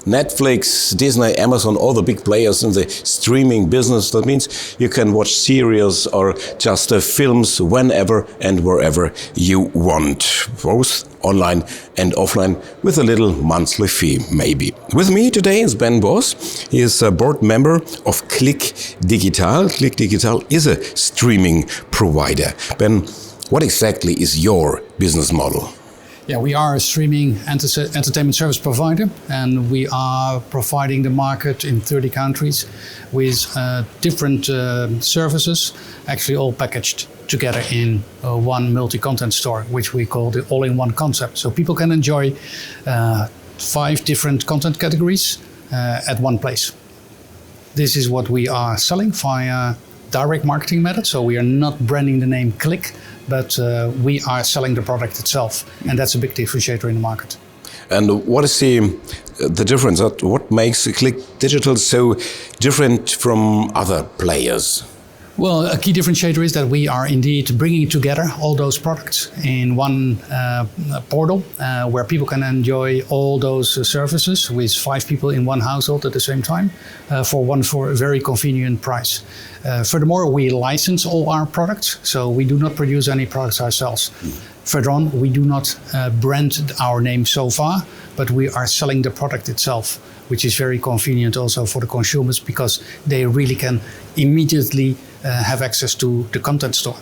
Netflix, Disney, Amazon, all the big players in the streaming business. That means you can watch series or just films whenever and wherever you want, both online and offline, with a little monthly fee, maybe. With me today is Ben Boss. He is a board member of CLIQ Digital. CLIQ Digital is a streaming provider. Ben, what exactly is your business model? Yeah, we are a streaming entertainment service provider, and we are providing the market in 30 countries with different services, actually all packaged together in one multi-content store, which we call the all-in-one concept. So people can enjoy 5 different content categories at one place. This is what we are selling via direct marketing method. So we are not branding the name CLIQ, but we are selling the product itself. And that's a big differentiator in the market. And what is the difference? What makes CLIQ Digital so different from other players? Well, a key differentiator is that we are indeed bringing together all those products in one portal where people can enjoy all those services with 5 people in one household at the same time for a very convenient price. Furthermore, we license all our products, so we do not produce any products ourselves. Further on, we do not brand our name so far, but we are selling the product itself, which is very convenient also for the consumers because they really can immediately have access to the content store.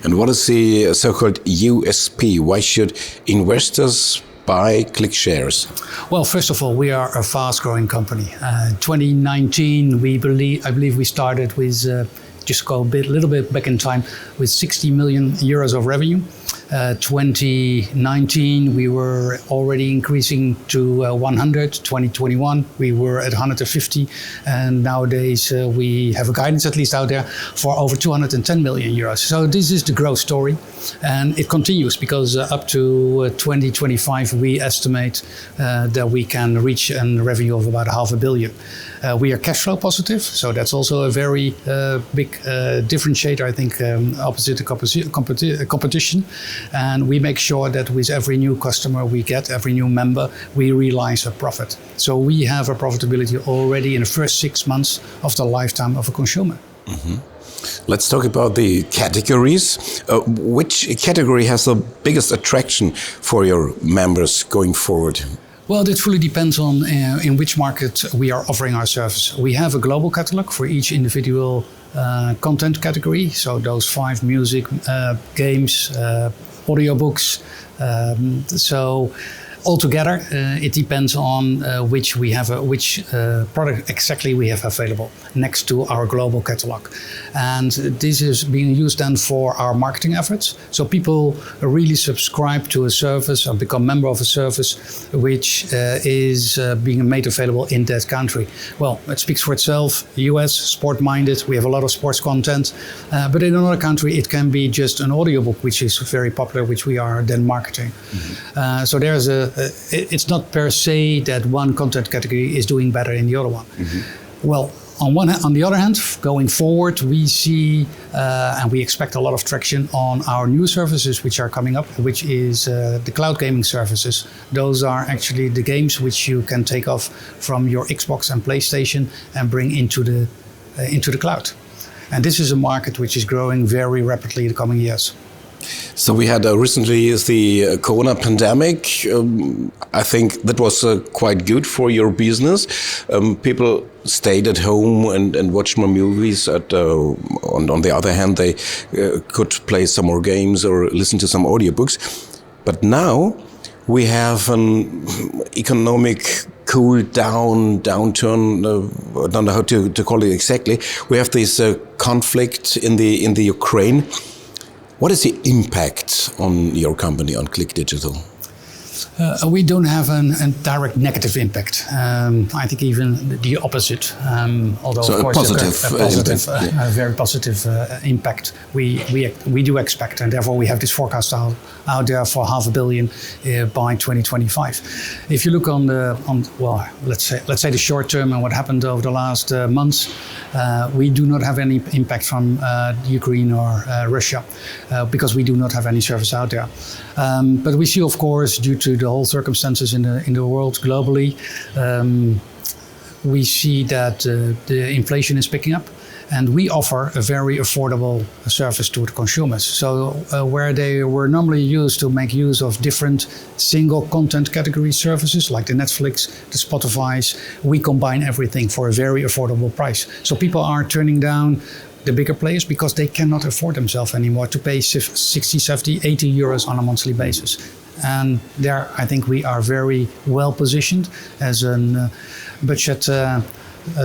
And what is the so-called USP? Why should investors buy CLIQ shares? Well, first of all, we are a fast-growing company. 2019, I believe we started with just go a little bit back in time with 60 million euros of revenue. 2019, we were already increasing to 100. 2021, we were at 150. And nowadays, we have a guidance at least out there for over 210 million euros. So this is the growth story. And it continues because up to 2025, we estimate that we can reach a revenue of about 500 million. We are cash flow positive, so that's also a very big differentiator, I think, opposite the competition. And we make sure that with every new customer we get, every new member, we realize a profit. So we have a profitability already in the first 6 months of the lifetime of a consumer. Mm-hmm. Let's talk about the categories. Which category has the biggest attraction for your members going forward? Well, it fully depends on in which market we are offering our service. We have a global catalog for each individual content category. So those 5 music, games, audiobooks. So altogether, it depends on which product exactly we have available next to our global catalog. And this is being used then for our marketing efforts. So people really subscribe to a service or become member of a service which is being made available in that country. Well, it speaks for itself. US, sport-minded, we have a lot of sports content. But in another country, it can be just an audiobook, which is very popular, which we are then marketing. Mm-hmm. So there's it's not per se that one content category is doing better in the other one. Mm-hmm. Well, on the other hand, going forward, we see and we expect a lot of traction on our new services which are coming up, which is the cloud gaming services. Those are actually the games which you can take off from your Xbox and PlayStation and bring into the cloud. And this is a market which is growing very rapidly in the coming years. So we had recently the Corona pandemic. I think that was quite good for your business. People stayed at home and watched more movies. On the other hand, they could play some more games or listen to some audiobooks. But now we have an economic downturn. I don't know how to call it exactly. We have this conflict in the Ukraine. What is the impact on your company, on CLIQ Digital? We don't have a direct negative impact. I think even the opposite. Although so of course a very positive impact we do expect, and therefore we have this forecast out there for 500 million by 2025. If you look on let's say the short term and what happened over the last months, we do not have any impact from Ukraine or Russia because we do not have any service out there. But we see, of course, due to the whole circumstances in the world globally, we see that the inflation is picking up. And we offer a very affordable service to the consumers. So where they were normally used to make use of different single content category services like the Netflix, the Spotify's, we combine everything for a very affordable price. So people are turning down the bigger players because they cannot afford themselves anymore to pay 60, 70, 80 euros on a monthly basis. And there, I think we are very well positioned as a budget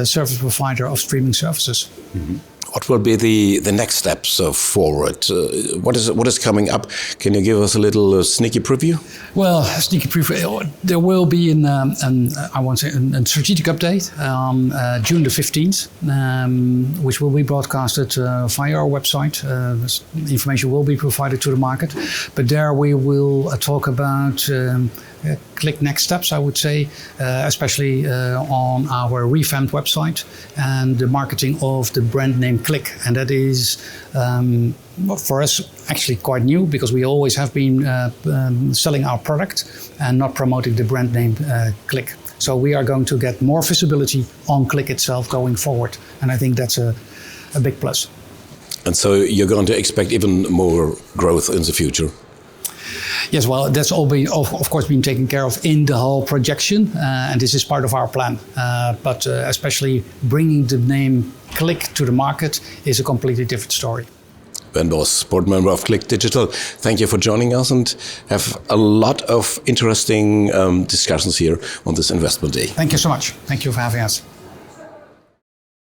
service provider of streaming services. Mm-hmm. What will be the next steps forward? What is coming up? Can you give us a little sneaky preview? Well, sneaky preview. There will be a strategic update on June the 15th, which will be broadcasted via our website. Information will be provided to the market, but there we will talk about CLIQ next steps, I would say, especially on our revamped website and the marketing of the brand name CLIQ. And that is, for us, actually quite new because we always have been selling our product and not promoting the brand name CLIQ. So we are going to get more visibility on CLIQ itself going forward. And I think that's a big plus. And so you're going to expect even more growth in the future? Yes, well, that's all been, of course, been taken care of in the whole projection, and this is part of our plan. But especially bringing the name CLIQ to the market is a completely different story. Ben Bos, board member of CLIQ Digital, thank you for joining us and have a lot of interesting discussions here on this investment day. Thank you so much. Thank you for having us.